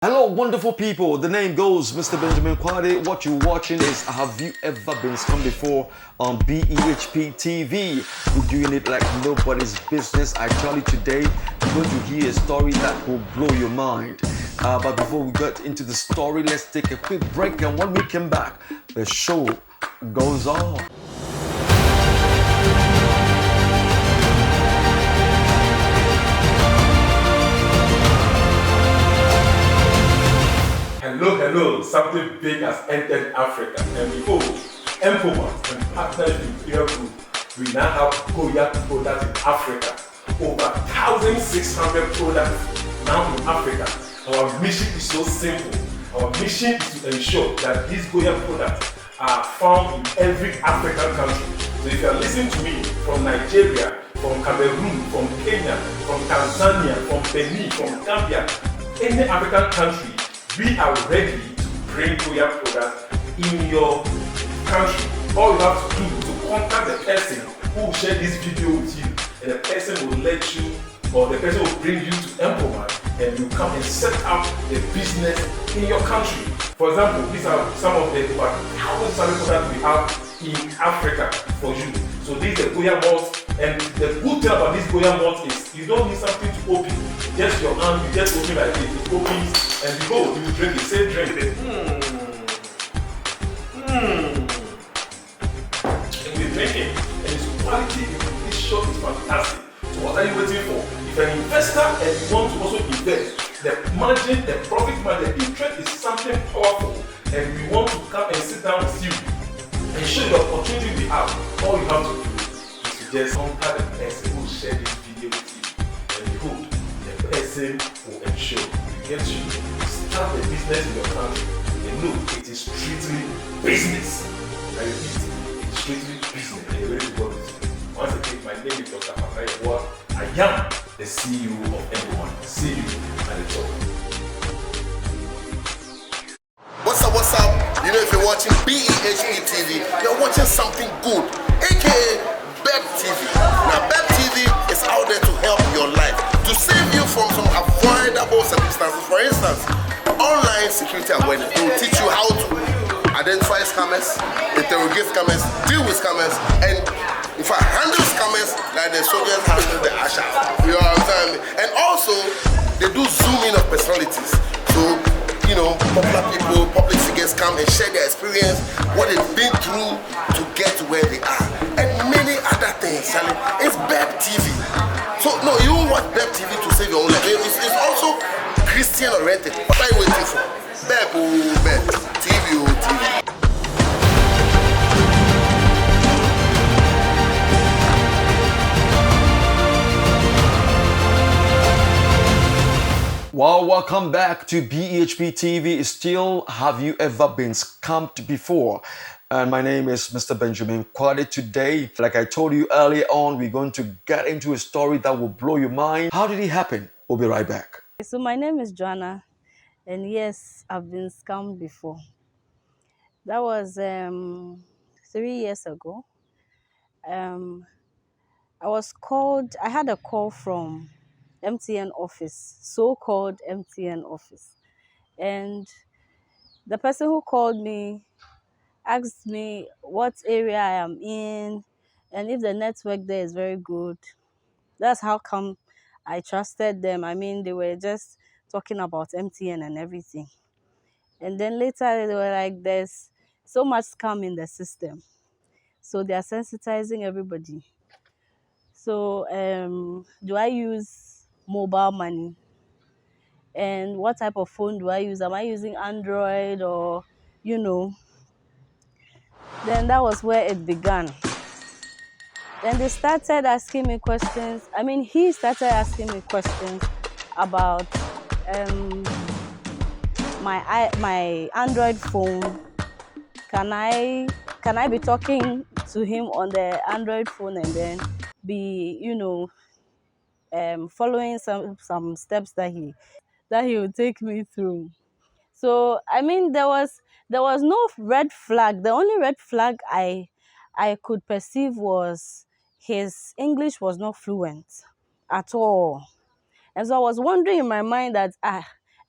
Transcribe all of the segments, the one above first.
Hello, wonderful people. The name goes Mr. Benjamin Kwade. What you're watching is Have You Ever Been Scammed Before on BEHP TV? We're doing it like nobody's business. I tell you today, you're going to hear a story that will blow your mind. But before we get into the story, let's take a quick break. And when we come back, the show goes on. Hello, something big has entered Africa, and behold, Empomat and partners with Beer Group, we now have Goya products in Africa. Over 1,600 products now in Africa. Our mission is so simple. Our mission is to ensure that these Goya products are found in every African country. So if you are listening to me from Nigeria, from Cameroon, from Kenya, from Tanzania, from Benin, from Gambia, any African country, we are ready to bring Goya products in your country. All you have to do is to contact the person who will share this video with you, and the person will let you, or the person will bring you to Empomat, and you come and set up a business in your country. For example, these are some of the over 1,000 products we have in Africa for you. So this is the Goya malt, and the good thing about this Goya malt is you don't need something to open. Just your hand, you just open like this, it opens, and behold, you drink the same drink. And you drink it, and its quality, this shot is fantastic. So what are you waiting for? If you're an investor and you want to also invest, the margin, the profit margin, the interest is something powerful, and we want to come and sit down with you and show you the opportunity we have. All you have to do is to just contact the person who will share this video with you, and behold, the person will ensure we get you to start a business in your country. And look, it is strictly business. I repeat, it is strictly business. And you're ready to work with you. Once again, my name is Dr. Papaye. I am the CEO of Everyone. See you at the top. What's up? You know, if you're watching BEHP TV, you're watching something good, aka BEP TV. Now, BEP TV is out there to help your life, to save you from some avoidable circumstances. For instance, online security awareness. They will teach you how to identify scammers, interrogate scammers, deal with scammers, and in fact, handle scammers like the soldiers handle the Asha. You know what I'm saying? And also, they do zoom in of personalities. So, you know, popular people, public figures come and share their experience, what they've been through to get to where they are, and many other things. It's BEP TV. So, no, you don't watch BEP TV to save your own life. It's also Christian oriented. What are you waiting for? BEP, oh, BEP, TV, oh, TV. Well, welcome back to BEHP TV. Still, have you ever been scammed before? And my name is Mr. Benjamin Kwade. Today, like I told you earlier on, we're going to get into a story that will blow your mind. How did it happen? We'll be right back. So my name is Joanna, and yes, I've been scammed before. That was 3 years ago. I had a call from MTN office, so-called MTN office. And the person who called me asked me what area I am in and if the network there is very good. That's how come I trusted them. I mean, they were just talking about MTN and everything. And then later they were like, there's so much scam in the system. So they are sensitizing everybody. So do I use mobile money? And what type of phone do I use? Am I using Android or, you know? Then that was where it began. Then they started asking me questions. I mean, he started asking me questions about my Android phone. Can I be talking to him on the Android phone and then be, following some steps that he would take me through. So I mean, there was no red flag. The only red flag I could perceive was his English was not fluent at all. And so I was wondering in my mind that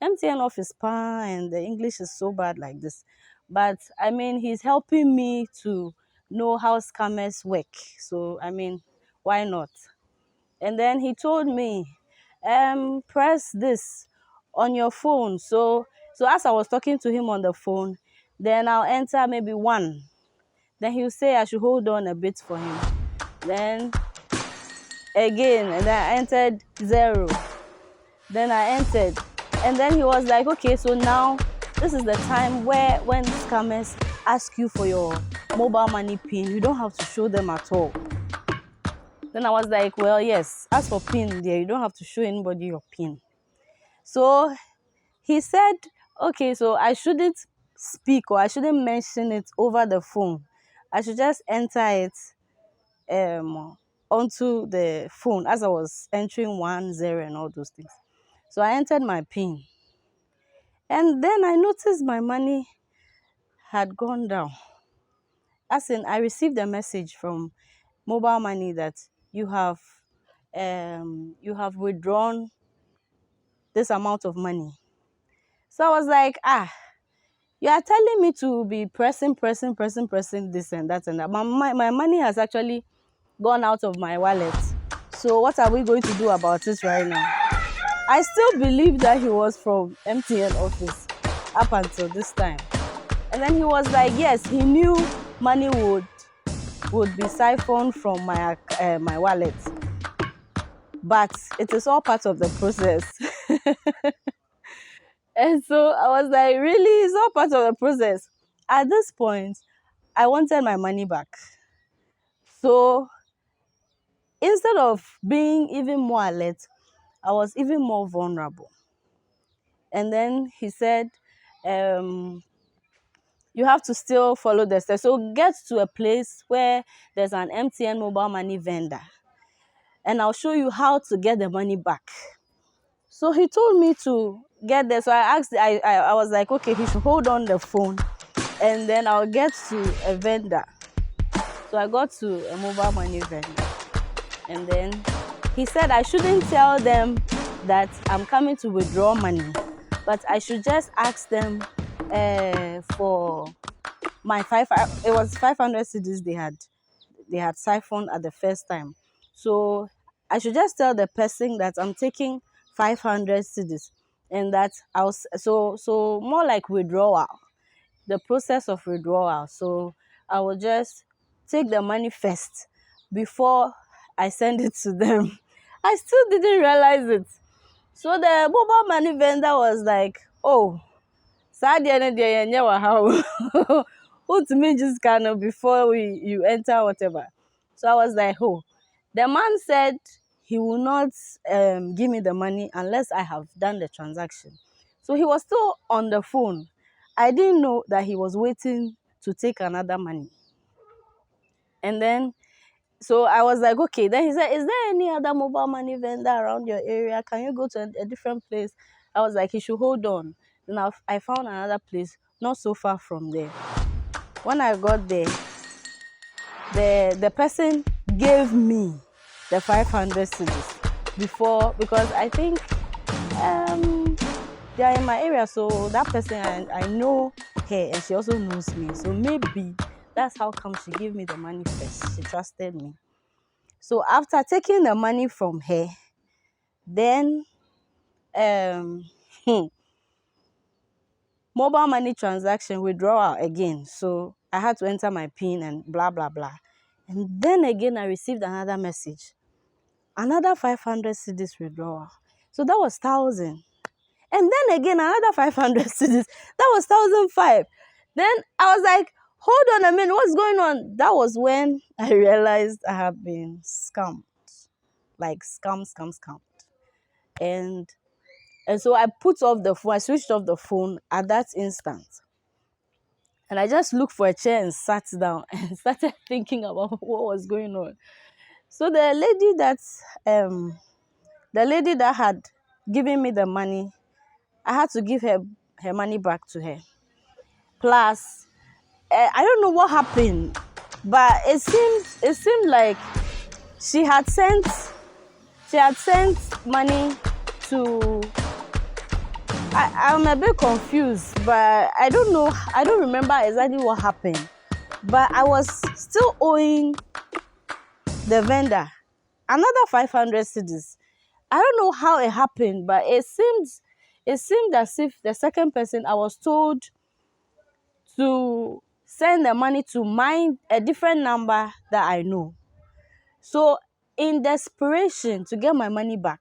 MTN office pa, and the English is so bad like this. But I mean, he's helping me to know how scammers work. So I mean, why not? And then he told me, press this on your phone. So as I was talking to him on the phone, then I'll enter maybe 1. Then he'll say I should hold on a bit for him. Then again, and then I entered 0. Then I entered, and then he was like, okay, so now this is the time when scammers ask you for your mobile money PIN, you don't have to show them at all. Then I was like, well, yes, as for PIN there, you don't have to show anybody your PIN. So he said, okay, so I shouldn't speak or I shouldn't mention it over the phone. I should just enter it onto the phone as I was entering 1, 0 and all those things. So I entered my PIN. And then I noticed my money had gone down. As in, I received a message from Mobile Money that you have withdrawn this amount of money. So I was like, you are telling me to be pressing this and that and that. My money has actually gone out of my wallet. So what are we going to do about it right now? I still believe that he was from MTN office up until this time. And then he was like, yes, he knew money would be siphoned from my wallet. But it is all part of the process. And so I was like, really? It's all part of the process. At this point, I wanted my money back. So instead of being even more alert, I was even more vulnerable. And then he said, you have to still follow the steps. So get to a place where there's an MTN mobile money vendor, and I'll show you how to get the money back. So he told me to get there. So I asked, I was like, okay, he should hold on the phone, and then I'll get to a vendor. So I got to a mobile money vendor, and then he said I shouldn't tell them that I'm coming to withdraw money, but I should just ask them for my it was 500 cedis they had siphoned at the first time. So I should just tell the person that I'm taking 500 cedis, and that I was so more like withdrawal, the process of withdrawal. So I will just take the money first before I send it to them. I still didn't realize it. So the mobile money vendor was like, oh, who to me just kind of before you enter whatever. So I was like, oh, the man said he will not give me the money unless I have done the transaction. So he was still on the phone. I didn't know that he was waiting to take another money. And then, so I was like, okay. Then he said, is there any other mobile money vendor around your area? Can you go to a different place? I was like, he should hold on. Then I found another place not so far from there. When I got there, the person gave me the 500 cedis before, because I think they are in my area. So that person, I know her and she also knows me. So maybe that's how come she gave me the money first. She trusted me. So after taking the money from her, then mobile money transaction withdrawal again. So I had to enter my PIN and blah, blah, blah. And then again, I received another message. Another 500 cedis withdrawal. So that was 1,000. And then again, another 500 cedis. That was 1,005. Then I was like, hold on a minute, what's going on? That was when I realized I have been scammed. Like scammed. And so I put off the phone, I switched off the phone at that instant. And I just looked for a chair and sat down and started thinking about what was going on. So the lady that had given me the money, I had to give her money back to her. Plus, I don't know what happened, but it seemed like she had sent money to I'm a bit confused, but I don't know. I don't remember exactly what happened. But I was still owing the vendor another 500 cedis. I don't know how it happened, but it seemed as if the second person I was told to send the money to a different number that I know. So in desperation to get my money back,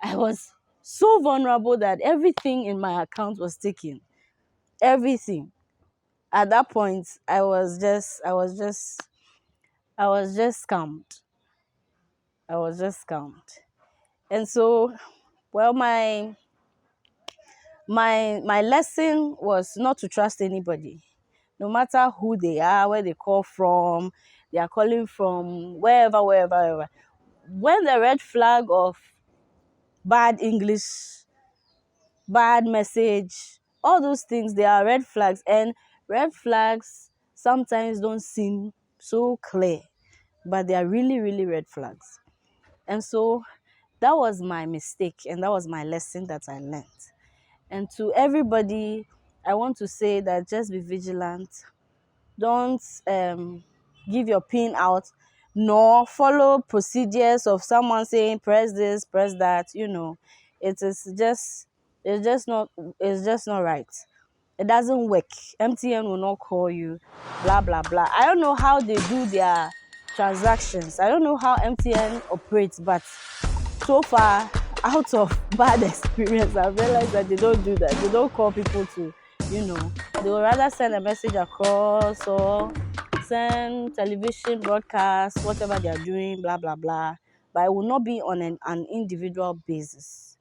I was so vulnerable that everything in my account was taken. Everything. At that point, I was just scammed. I was just scammed. And so, well, my lesson was not to trust anybody, no matter who they are, where they call from. They are calling from wherever. When the red flag of bad English, bad message, all those things, they are red flags, and red flags sometimes don't seem so clear, but they are really, really red flags. And so that was my mistake, and that was my lesson that I learned. And to everybody, I want to say that just be vigilant. Don't give your pin out, nor follow procedures of someone saying press this, press that. It is just it's just not right. It doesn't work. MTN will not call you, blah blah blah. I don't know how they do their transactions. I don't know how MTN operates, but so far, out of bad experience, I've realized that they don't do that. They don't call people to, they will rather send a message across or send television broadcast, whatever they are doing, blah blah blah. But it will not be on an individual basis.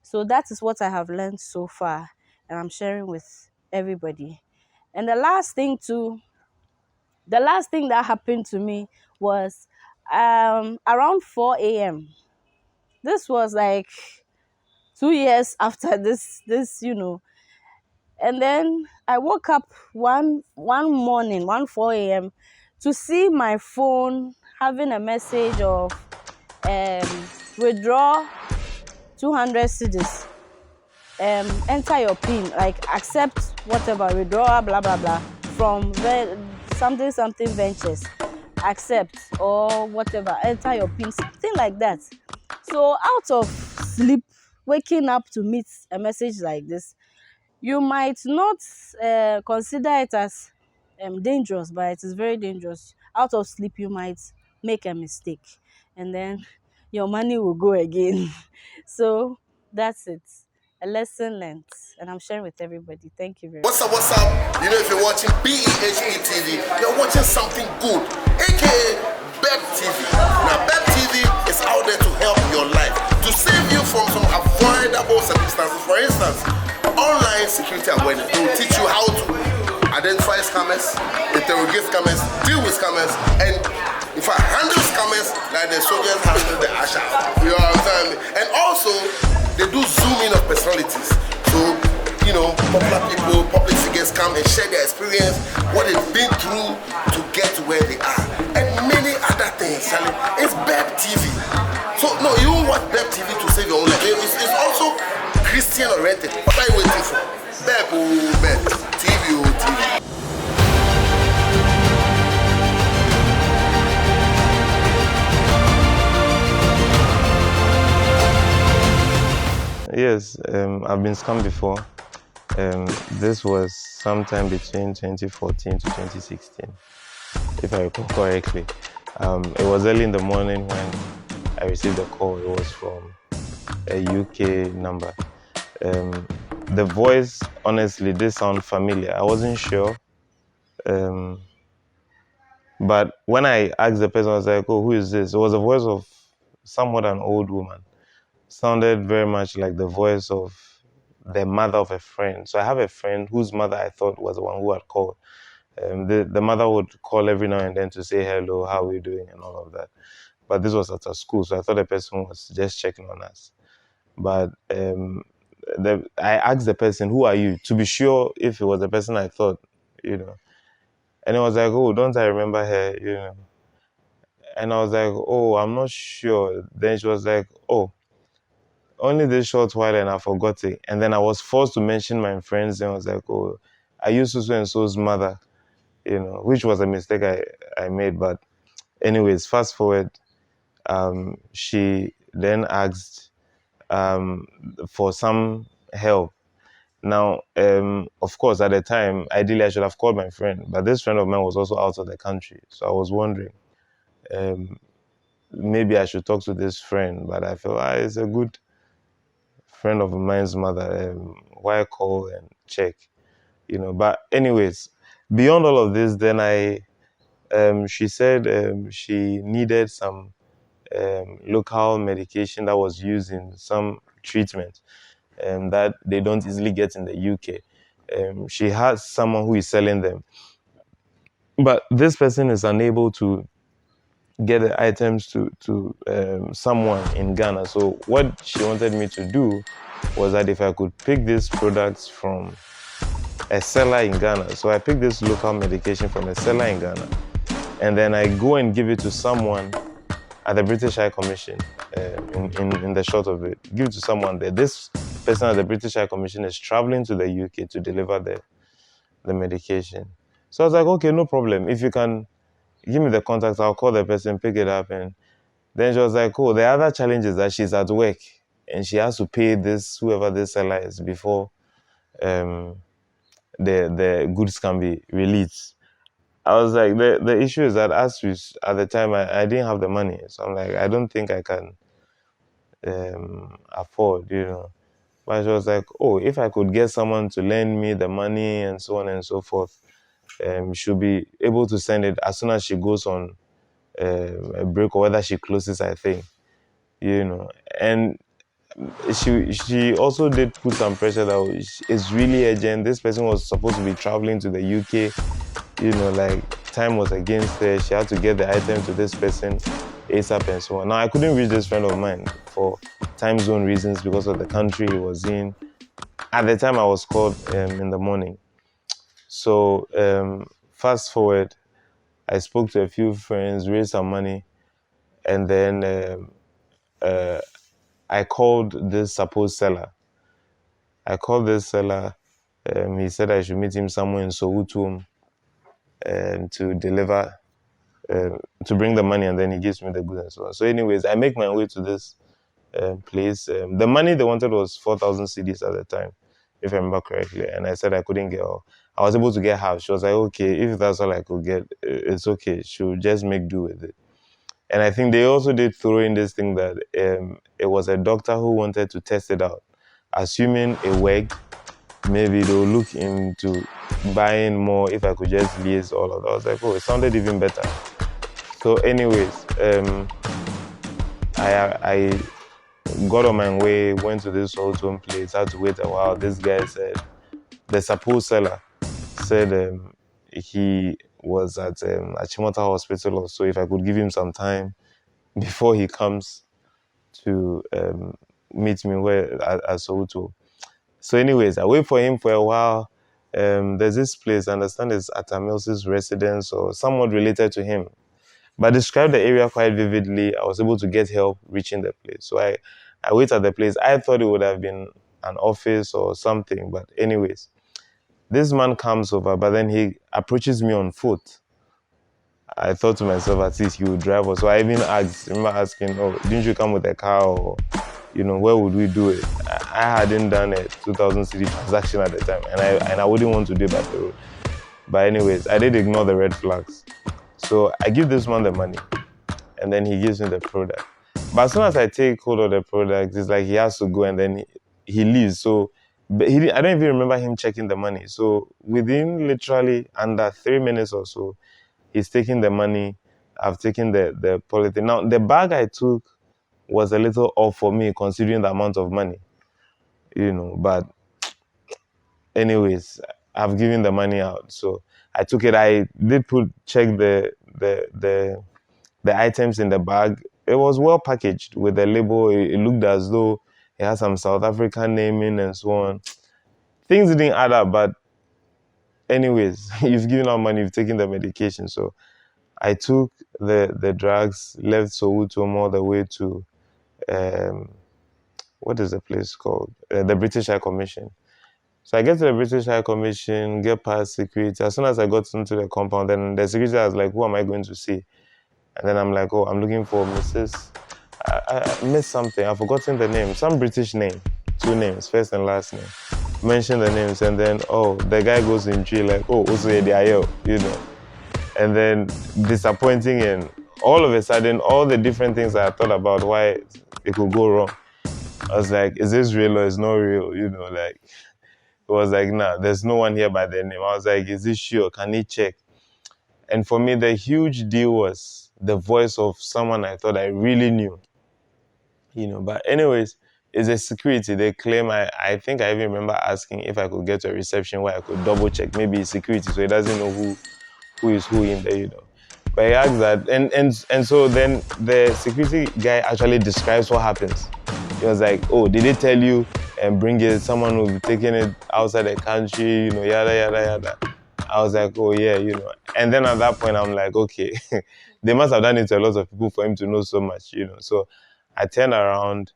So that is what I have learned so far, and I'm sharing with everybody. And the last thing that happened to me was around 4 a.m. This was like 2 years after this. And then I woke up one morning, 4 a.m., to see my phone having a message of withdraw 200 cedis, enter your pin, like accept whatever, withdraw, blah blah blah, from something ventures, accept or whatever, enter your pin, something like that. So out of sleep, waking up to meet a message like this, you might not consider it as dangerous, but it is very dangerous. Out of sleep, you might make a mistake, and then your money will go again. So that's it. A lesson learned, and I'm sharing with everybody. Thank you very much. What's up? If you're watching BEHP TV, you're watching something good, aka BEP TV. Now, BEP TV is out there to help your life, to save you from some avoidable circumstances. For instance, online security awareness. They will teach you how to identify scammers, interrogate scammers, deal with scammers, and if I handle scammers like the soldiers handle the Asha. You know what I'm saying? And also, they do zooming of personalities. So, popular people, public figures come and share their experience, what they've been through to get to where they are, and many other things. It's BEP TV. So, no, you won't watch BEP TV to save your own life. It's also Christian oriented. What are you waiting for? BEP, oh, BEP. TV, oh, TV. Yes, I've been scammed before. This was sometime between 2014 to 2016, if I recall correctly. It was early in the morning when I received a call. It was from a UK number. The voice, honestly, did sound familiar. I wasn't sure. But when I asked the person, I was like, oh, who is this? It was a voice of somewhat an old woman. Sounded very much like the voice of the mother of a friend. So I have a friend whose mother I thought was the one who had called. The mother would call every now and then to say hello, how are you doing, and all of that. But this was at a school, so I thought the person was just checking on us. But I asked the person, who are you? To be sure if it was the person I thought, And it was like, oh, don't I remember her, And I was like, oh, I'm not sure. Then she was like, oh, only this short while and I forgot it. And then I was forced to mention my friends and I was like, oh, I used so and so's mother, which was a mistake I made. But anyways, fast forward, she then asked for some help. Now, of course, at the time, ideally I should have called my friend, but this friend of mine was also out of the country. So I was wondering, maybe I should talk to this friend, but I felt it's a good friend of mine's mother. Why call and check, But anyways, beyond all of this, then she said she needed some local medication that was used in some treatment that they don't easily get in the UK. She has someone who is selling them, but this person is unable to get the items to someone in Ghana. So what she wanted me to do was that if I could pick these products from a seller in Ghana. So I picked this local medication from a seller in Ghana, and then I go and give it to someone at the British High Commission, in the short of it. Give it to someone there. This person at the British High Commission is traveling to the UK to deliver the medication. So I was like, okay, no problem. If you can give me the contact, I'll call the person, pick it up. And then she was like, oh, the other challenge is that she's at work and she has to pay whoever this seller is before the goods can be released. I was like, the issue is that at the time, I didn't have the money. So I'm like, I don't think I can afford, But she was like, oh, if I could get someone to lend me the money and so on and so forth, she'll be able to send it as soon as she goes on a break or whether she closes, I think, And she also did put some pressure that it's really urgent. This person was supposed to be traveling to the UK, time was against her. She had to get the item to this person ASAP and so on. Now, I couldn't reach this friend of mine for time zone reasons because of the country he was in. At the time, I was called in the morning. So, fast forward, I spoke to a few friends, raised some money, and then I called this supposed seller. He said I should meet him somewhere in Soweto to deliver, to bring the money, and then he gives me the goods and so on. So anyways, I make my way to this place. The money they wanted was 4,000 cedis at the time, if I remember correctly. And I said I couldn't get all. I was able to get half. She was like, okay, if that's all I could get, it's okay. She'll just make do with it. And I think they also did throw in this thing that it was a doctor who wanted to test it out. Assuming it worked, maybe they'll look into buying more if I could just liaise all of that. I was like, oh, it sounded even better. So anyways, I got on my way, went to this old home place, had to wait a while. This guy said, the supposed seller said he was at Chimota Hospital, so if I could give him some time before he comes to meet me at Soweto. So anyways, I wait for him for a while. There's this place, I understand it's Atamil's residence or somewhat related to him. But I described the area quite vividly. I was able to get help reaching the place. So I wait at the place. I thought it would have been an office or something. But anyways, this man comes over, but then he approaches me on foot. I thought to myself, at least he would drive us. So I even remember asking, oh, didn't you come with a car or, where would we do it? I hadn't done a 2,000 cedi transaction at the time, and I wouldn't want to do it by the road. But anyways, I did ignore the red flags. So I give this man the money, and then he gives me the product. But as soon as I take hold of the product, it's like he has to go, and then he leaves. So I don't even remember him checking the money. So within literally under 3 minutes or so, he's taking the money. I've taken the polythene. Now, the bag I took was a little off for me considering the amount of money, But anyways, I've given the money out. So I took it. I did check the items in the bag. It was well packaged with the label. It looked as though it had some South African naming and so on. Things didn't add up, but anyways, you've given out money, you've taken the medication. So I took the drugs, left Soweto all the way to what is the place called? The British High Commission. So I get to the British High Commission, get past security. As soon as I got into the compound, then the security was like, who am I going to see? And then I'm like, oh, I'm looking for Mrs. I missed something. I've forgotten the name. Some British name. 2 names, first and last name. Mention the names, and then, oh, the guy goes in jail like, oh, also Ediayo, you know. And then disappointing, and all of a sudden, all the different things I thought about why it could go wrong. I was like, is this real or is not real? You know, like, it was like, nah, there's no one here by their name. I was like, is this sure? Can he check? And for me, the huge deal was the voice of someone I thought I really knew. You know, but anyways, it's a security. They claim, I think I even remember asking if I could get to a reception where I could double check. Maybe it's security, so he doesn't know who is who in there, you know. But he asked that, and so then the security guy actually describes what happens. He was like, oh, did they tell you and bring it, someone will be taking it outside the country, you know, yada, yada, yada. I was like, oh yeah, you know. And then at that point, I'm like, okay, they must have done it to a lot of people for him to know so much, you know. So I turned around,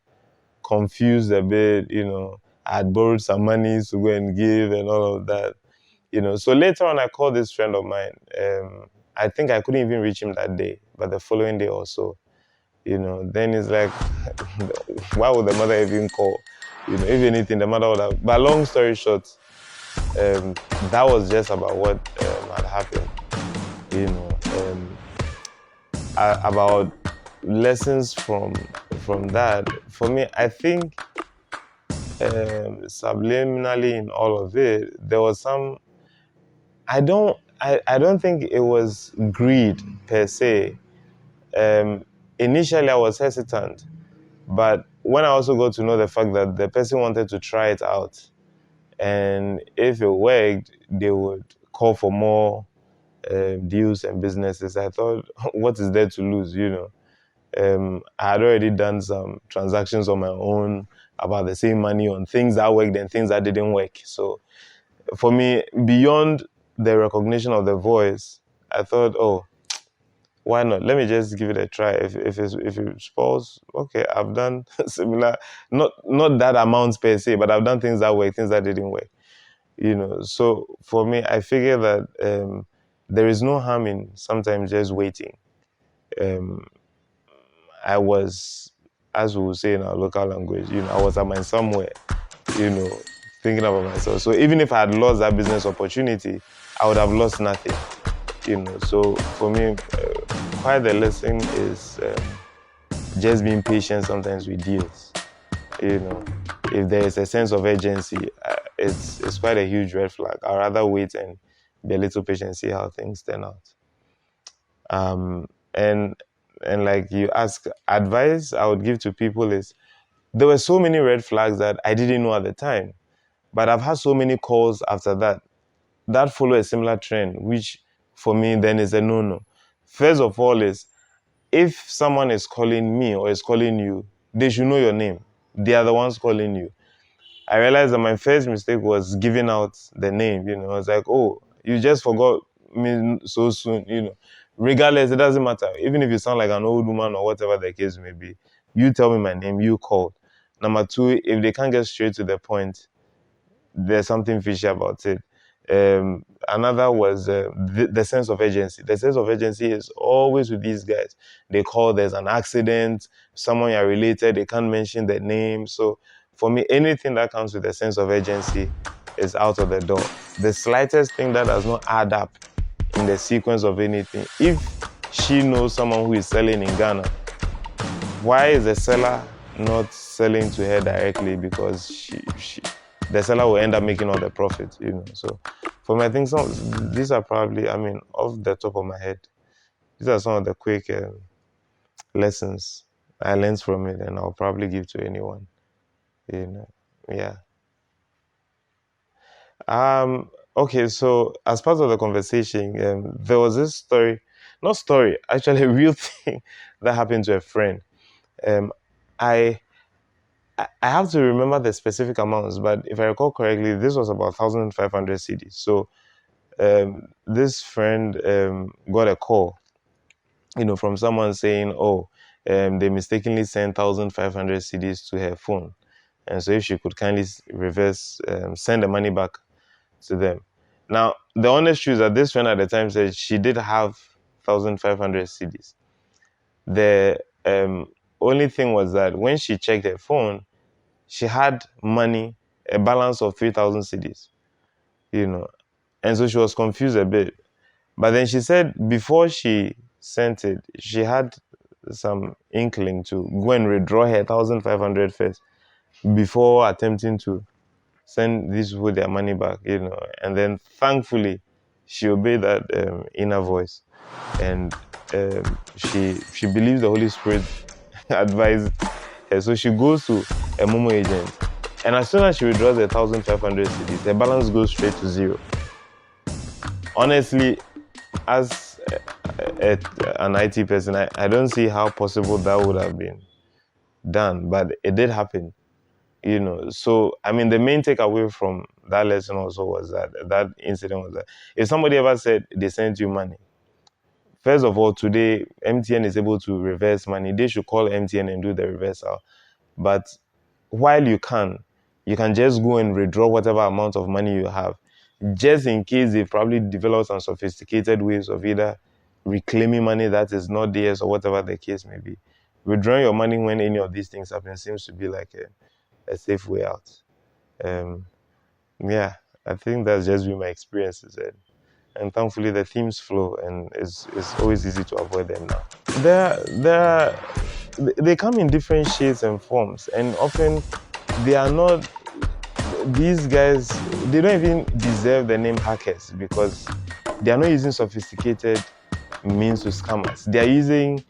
confused a bit, you know. I had borrowed some money to go and give and all of that, you know. So later on, I called this friend of mine. I think I couldn't even reach him that day, but the following day or so, you know, then it's like, why would the mother even call? You know, if anything, the mother would have. But long story short, that was just about what had happened, you know. About lessons from that, for me, I think subliminally in all of it, there was some. I don't think it was greed per se. Initially, I was hesitant, but when I also got to know the fact that the person wanted to try it out, and if it worked, they would call for more deals and businesses, I thought, what is there to lose, you know? I had already done some transactions on my own about the same money on things that worked and things that didn't work. So for me, beyond the recognition of the voice, I thought, oh, why not? Let me just give it a try. If it spoils, okay, I've done similar, not that amount per se, but I've done things that work, things that didn't work. You know, so for me, I figure that there is no harm in sometimes just waiting. I was, as we would say in our local language, you know, I was at my somewhere, you know, thinking about myself. So even if I had lost that business opportunity, I would have lost nothing, you know. So for me, quite the lesson is just being patient sometimes with deals. You know, if there is a sense of urgency, it's quite a huge red flag. I'd rather wait and be a little patient and see how things turn out. And like you ask, advice I would give to people is, there were so many red flags that I didn't know at the time, but I've had so many calls after that follow a similar trend, which for me then is a no-no. First of all is, if someone is calling me or is calling you, they should know your name. They are the ones calling you. I realized that my first mistake was giving out the name, you know. I was like, oh, you just forgot me so soon, you know. Regardless, it doesn't matter. Even if you sound like an old woman or whatever the case may be, you tell me my name, you called. Number two, if they can't get straight to the point, there's something fishy about it. Another was the sense of urgency. The sense of urgency is always with these guys. They call, there's an accident, someone you're related, they can't mention their name. So for me, anything that comes with a sense of urgency is out of the door. The slightest thing that does not add up in the sequence of anything, if she knows someone who is selling in Ghana, why is the seller not selling to her directly? Because the seller will end up making all the profit, you know. So for me, I think these are probably, I mean, off the top of my head, these are some of the quick lessons I learned from it, and I'll probably give to anyone, you know. Yeah. Okay, so as part of the conversation, there was this actually a real thing that happened to a friend. I have to remember the specific amounts, but if I recall correctly, this was about 1,500 cedis. So this friend got a call, you know, from someone saying, oh, they mistakenly sent 1,500 cedis to her phone. And so if she could kindly reverse, send the money back to them. Now, the honest truth is that this friend at the time said she did have 1,500 cedis. The only thing was that when she checked her phone, she had money, a balance of 3,000 cedis, you know. And so she was confused a bit. But then she said before she sent it, she had some inkling to go and withdraw her 1,500 first before attempting to send these people their money back, you know. And then thankfully, she obeyed that inner voice, and she believes the Holy Spirit advised her. So she goes to a Momo agent, and as soon as she withdraws the 1,500 cedis, the balance goes straight to zero. Honestly, as an IT person, I don't see how possible that would have been done, but it did happen, you know. So, I mean, the main takeaway from that lesson also was that incident was that if somebody ever said they sent you money, first of all, today, MTN is able to reverse money. They should call MTN and do the reversal. But while you can just go and withdraw whatever amount of money you have, just in case they've probably developed some sophisticated ways of either reclaiming money that is not theirs or whatever the case may be. Withdrawing your money when any of these things happen seems to be like a safe way out. Yeah, I think that's just been my experiences. And thankfully the themes flow, and it's always easy to avoid them now. They come in different shades and forms, and often they are not, these guys, they don't even deserve the name hackers because they are not using sophisticated means to scam us. They are using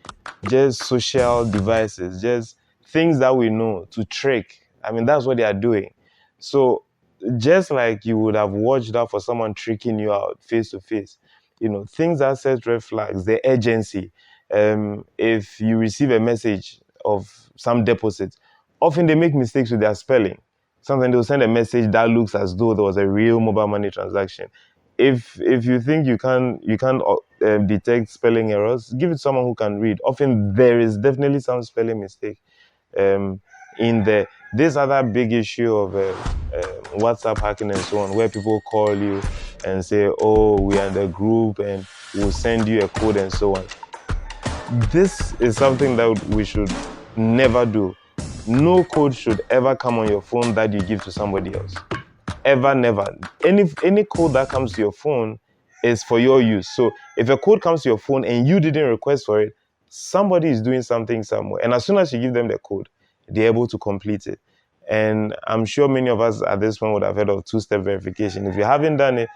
just social devices, just things that we know to trick. I mean, that's what they are doing. So just like you would have watched out for someone tricking you out face to face, you know, things that set red flags, the urgency. If you receive a message of some deposit, often they make mistakes with their spelling. Sometimes they'll send a message that looks as though there was a real mobile money transaction. If you think you can't detect spelling errors, give it to someone who can read. Often there is definitely some spelling mistake in there. This other big issue of WhatsApp hacking and so on, where people call you and say, oh, we are in the group and we'll send you a code and so on. This is something that we should never do. No code should ever come on your phone that you give to somebody else. Ever, never. Any code that comes to your phone is for your use. So if a code comes to your phone and you didn't request for it, somebody is doing something somewhere. And as soon as you give them the code, they're able to complete it. And I'm sure many of us at this point would have heard of two-step verification. If you haven't done it,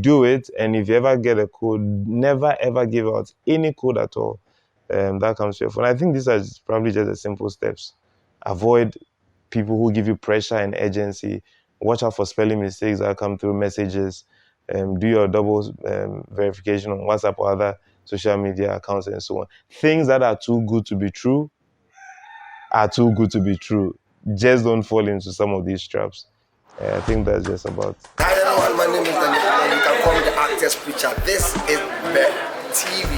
do it. And if you ever get a code, never ever give out any code at all that comes to your phone. I think these are probably just the simple steps. Avoid people who give you pressure and urgency. Watch out for spelling mistakes that come through messages. Do your double verification on WhatsApp or other social media accounts and so on. Things that are too good to be true are too good to be true. Just don't fall into some of these traps. I think that's just about. Hi everyone, my name is Daniel. You can call me the Actors Preacher. This is BEP TV.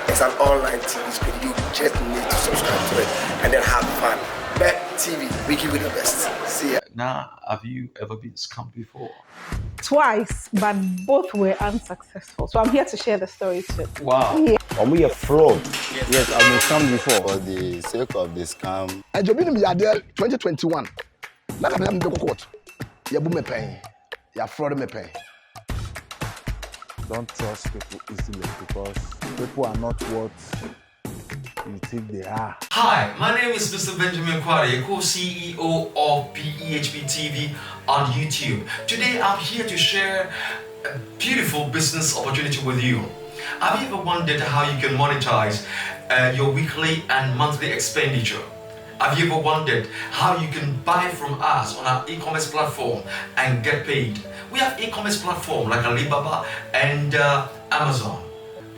It's an online TV screen. You just need to subscribe to it and then have fun. BEP TV, we give you the best. See ya. Now, have you ever been scammed before? Twice, but both were unsuccessful. So I'm here to share the stories too. Wow. Yeah. We are fraud. Yes, I've been scammed before. For the sake of the scam, I just been in Yadel 2021. Now I'm in the court. You boom me pay. You fraud me pay. Don't trust people easily because people are not what you think they are. Hi, my name is Mr. Benjamin Kwade, co-CEO of BEHP TV on YouTube. Today I'm here to share a beautiful business opportunity with you. Have you ever wondered how you can monetize your weekly and monthly expenditure? Have you ever wondered how you can buy from us on our e-commerce platform and get paid? We have e-commerce platform like Alibaba and Amazon.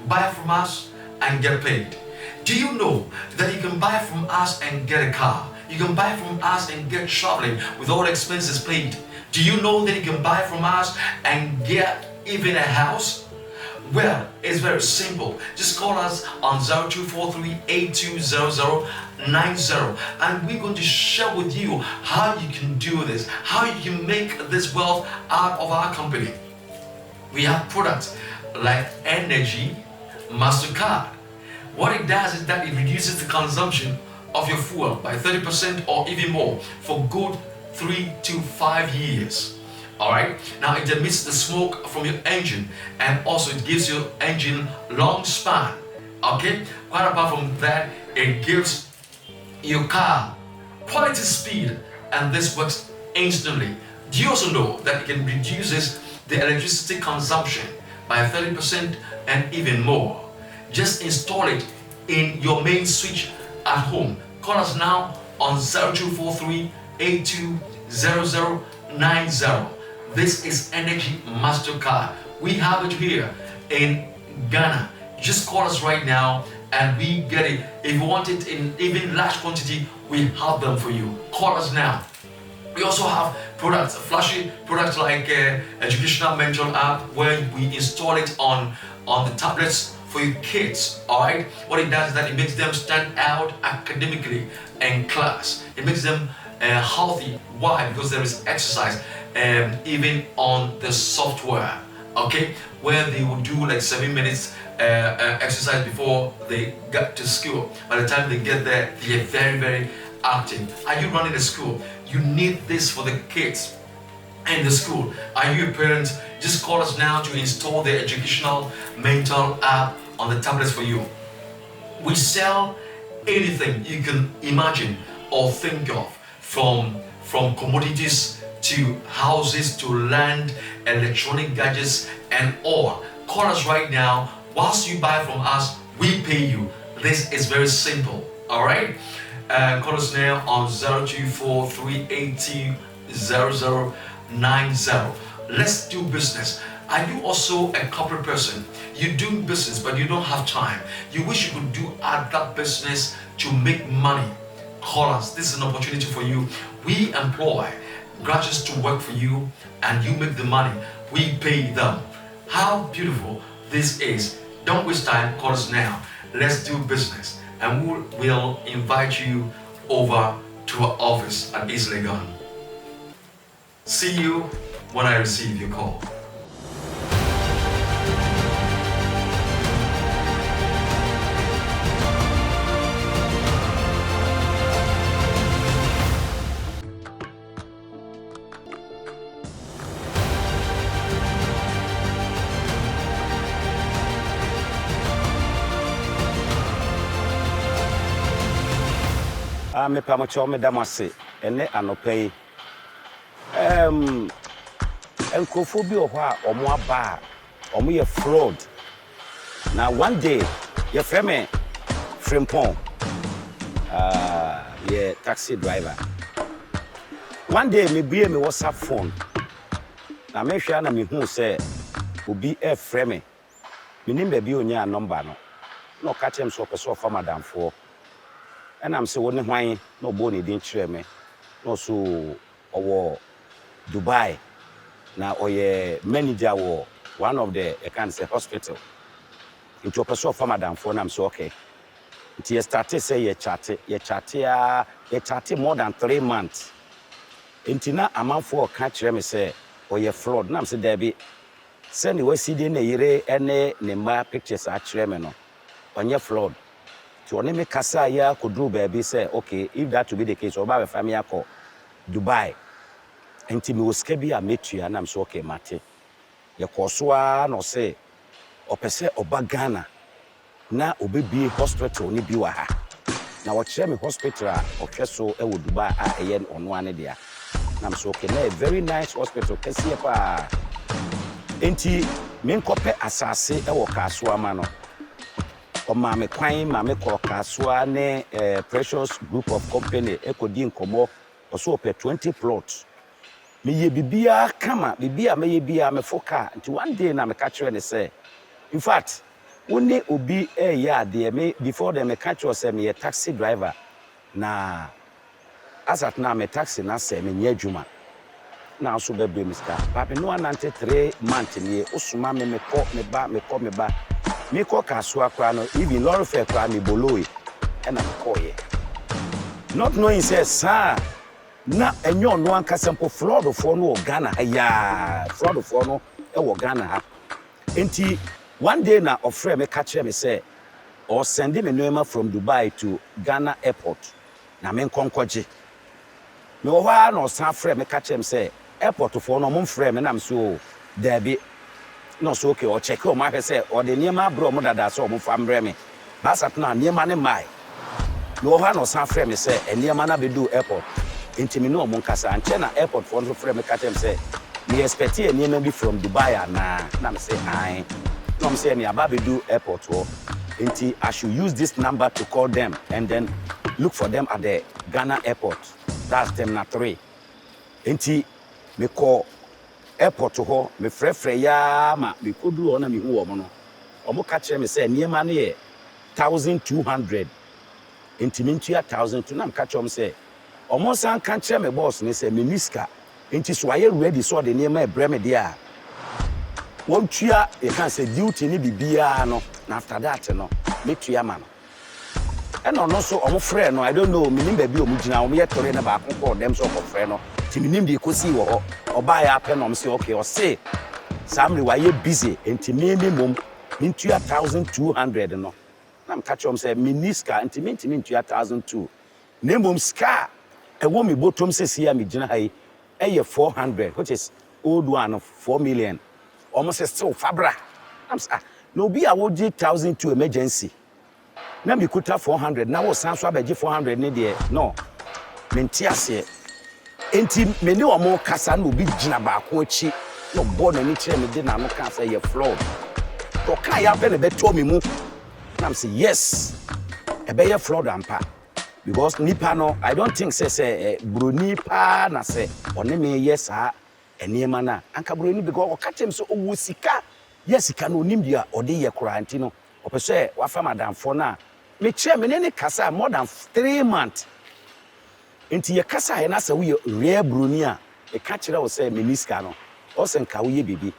Buy from us and get paid. Do you know that you can buy from us and get a car? You can buy from us and get traveling with all expenses paid. Do you know that you can buy from us and get even a house? Well, it's very simple. Just call us on 0243-8200 And we're going to share with you how you can do this, how you can make this wealth out of our company. We have products like Energy MasterCard. What it does is that it reduces the consumption of your fuel by 30% or even more for good 3 to 5 years. Alright, now it emits the smoke from your engine, and also it gives your engine long span. Okay, quite apart from that, it gives your car quality speed, and this works instantly. Do you also know that it can reduces the electricity consumption by 30% and even more? Just install it in your main switch at home. Call us now on 0243 820090. This is Energy MasterCard. We have it here in Ghana. Just call us right now and we get it. If you want it in even large quantity, we have them for you. Call us now. We also have products, flashy products like educational mental app, where we install it on the tablets for your kids. All right, what it does is that it makes them stand out academically in class. It makes them healthy. Why? Because there is exercise even on the software. Okay, where they will do like 7 minutes exercise before they get to school. By the time they get there, they are very, very active. Are you running a school? You need this for the kids in the school. Are you a parent? Just call us now to install the educational mental app on the tablets for you. We sell anything you can imagine or think of, from commodities to houses to land, electronic gadgets and all. Call us right now. Whilst you buy from us, we pay you. This is very simple. All right, call us now on 0243820090. Let's do business. Are you also a corporate person? You do business but you don't have time. You wish you could do other business to make money. Call us. This is an opportunity for you. We employ graduates to work for you and you make the money. We pay them. How beautiful this is. Don't waste time. Call us now. Let's do business, and we'll invite you over to our office at East Legon. See you when I receive your call. Me pamocho me damase ene anopai enkofo bi o ho a omo aba omo ye fraud na one day ye frame Frimpong ye taxi driver. One day me bie me WhatsApp phone na me hwa na me hu say obi e frame me nim be bi onya number no ka chem so person for madam for. And I'm saying, what why no boni didn't share me. No, so our Dubai now, or your manager or one of the cancer hospital into a person for madam for. I'm so okay. It started say you chatted more than 3 months. Intina amount for catch me say, or your fraud. Now I'm saying, Debbie, send you see the year any number pictures actually me no on your fraud. So when me kasa ya kodru baby say okay, if that to be the case, oba family ako Dubai. Enti me oska bi a metua na am so okay mate. Ye kosoa no say opese oba Ghana na obebi hospital ni bi wa ha. Na wo kire me hospital a ohweso e wo Dubai a eye ono ane dia. Na am so okay na a very nice hospital kese pa. Enti me nkope asase e wo kasoa ma no. Mame kwai mame kokaswa ne Precious Group of Company ekodi nkomo oso ope 20 plots me ye bibia kama bibia me ye bia me foka nti one day na me catch you say in fact woni obi ya de me before them me catch you say me a taxi driver na asat na me taxi na say me nya adwuma na so be mister papi no 93 months ni osuma me ko me ba me ko kaswa kwa no even lorry fare kwa me boloi e na ko ye not knowing says sir na enyo no anka simple fraud for no Ghana ya fraud for no e wo Ghana ha enti one day na ofre me catch me say or send me no from Dubai to Ghana airport na me nkonkoje me wo ha na osan frɛ me catch me say airport for no mo frɛ me na me so there be no so okay or check o ma hwɛ say or the niema bro mo dada so mo fa mbrɛ me basat na niema ne mai me wo ha na osan frɛ me say niema na be do airport enti me no mo nkasa anche na airport for no frɛ me catch me say me expect a niema be from Dubai na me say ai no me say me aba be do airport wo enti I should use this number to call them and then look for them at the Ghana airport. That's Terminal 3. Enti me call airport to ho me frɛ ya ma me kodu ho na me hu omo no. Omo ka kire me say niema na ye 1200. Enti me ntua 1000 na me ka kire omo say omo san ka kire me boss ne say me niska. Enti so aye ready so the niema e bre me dia. Won tua e kan say duty ni bibia no. Na after that no me tua ma no. And no so omo frɛ no I don't know me nim ba bi omo gina omo ye tore na ba ko dem so ko frɛ no ti me nim de kosi wo ho oba ya apɛ no omo say okay o say samre wa ye busy enti me mom me tua 1200 no na me catch omo say me niska enti me tua 1002 na mom ska e wo me botom sesi ya me gina hai e 400 which is old one of 4 million omo say still fabra am say no be a wo 1002 emergency na me kuta 400 na wo san so abeje 400 ne de no menti ase enti me ne omo kasa na obi gina ba ko achi no bo na ni kire me de na no kan say ye fraud to kan ya be ne be to me mu na me say yes e be ye fraud ampa because nipa no I don't think say broni pa na say one me yes a eniema na anka broni because o ka tem so owo sika yes sika no onim dia o de ye quarantine no o pe say wa fa madam for na me kire me ne kasa more than 3 months enti ye kasa ye na say we rare broni a e ka kire wo say me niska no o se nka wo ye bibi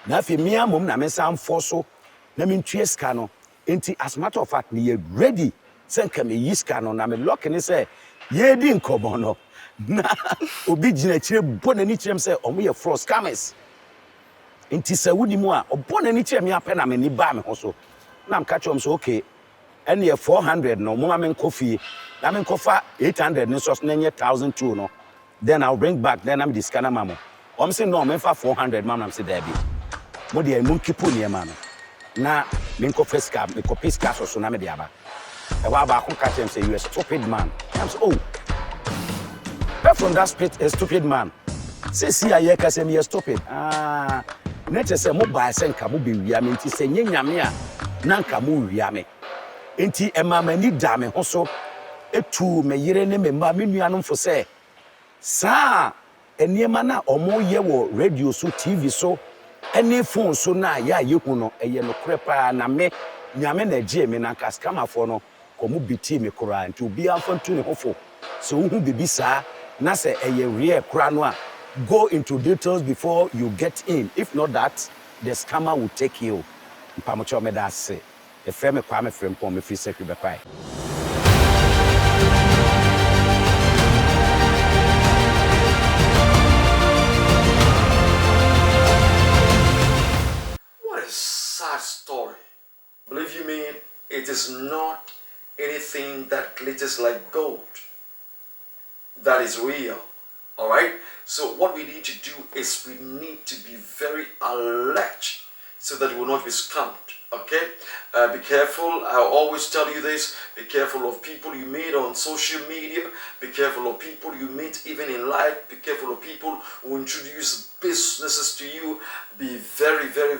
na afi me amom na me sam for so na me ntue ska no enti as a matter of fact me ye ready say nka me yiska no na me lock ni say ye di nkobo no na obi gina kire bo na ni kire me say omo ye fraud scammers enti say wudi mu a obo na ni kire me apɛ na me ni ba me ho so na am catch so okay and ye 400 no mo ma me coffee na me kofa 800 ni so na nye 1002 no then I'll bring back then I'm the scanner mamo I'm say no me fa 400 man am say there be mo de mo keep on ma no na me kofa scam me copy scam so na me de aba e wa ba ko catch him say you a stupid man I'm say oh from that stupid man say see aye ka say me you stupid na che say mo ba say nka mo be wia me nti say nyame a na nka mo wia me enti e ma mani da me ho so etu me yire ne me ma me nuanom fo say sa eniema na omo ye wo radio so TV so any phone so na ya ye hu no eye no krepa na me nyame na gie me na ka scammer for no komo biti me kora nti obi amfa ntu ne hofo so hu bibi sa na say eye real kora no a go into details before you get in if not that the scammer will take you mpamocho me da say the frame kwa me frame pon me free secret be kwai Sad story. Believe you me, it is not anything that glitters like gold. That is real. Alright? So what we need to do is we need to be very alert so that we will not be scammed. Okay? Be careful. I always tell you this. Be careful of people you meet on social media. Be careful of people you meet even in life. Be careful of people who introduce businesses to you. Be very, very,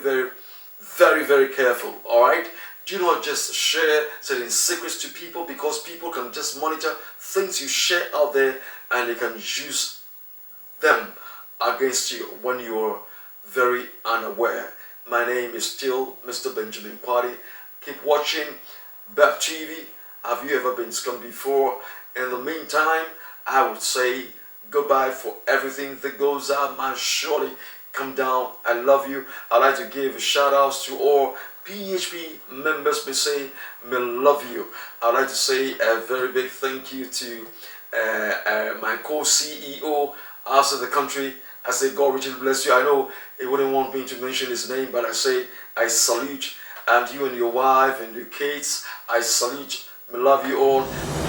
very careful. All right, do not just share certain secrets to people because people can just monitor things you share out there and they can use them against you when you're very unaware. My name is still Mr. Benjamin Kwade. Keep watching BEP TV. Have you ever been scammed before? In the meantime, I would say goodbye for everything that goes out. Man, surely come down. I love you. I'd like to give shout outs to all PHP members. Me say me love you. I'd like to say a very big thank you to my co-CEO outside the country. I say God richly bless you. I know he wouldn't want me to mention his name, but I say I salute, and you and your wife and your kids, I salute. I love you all.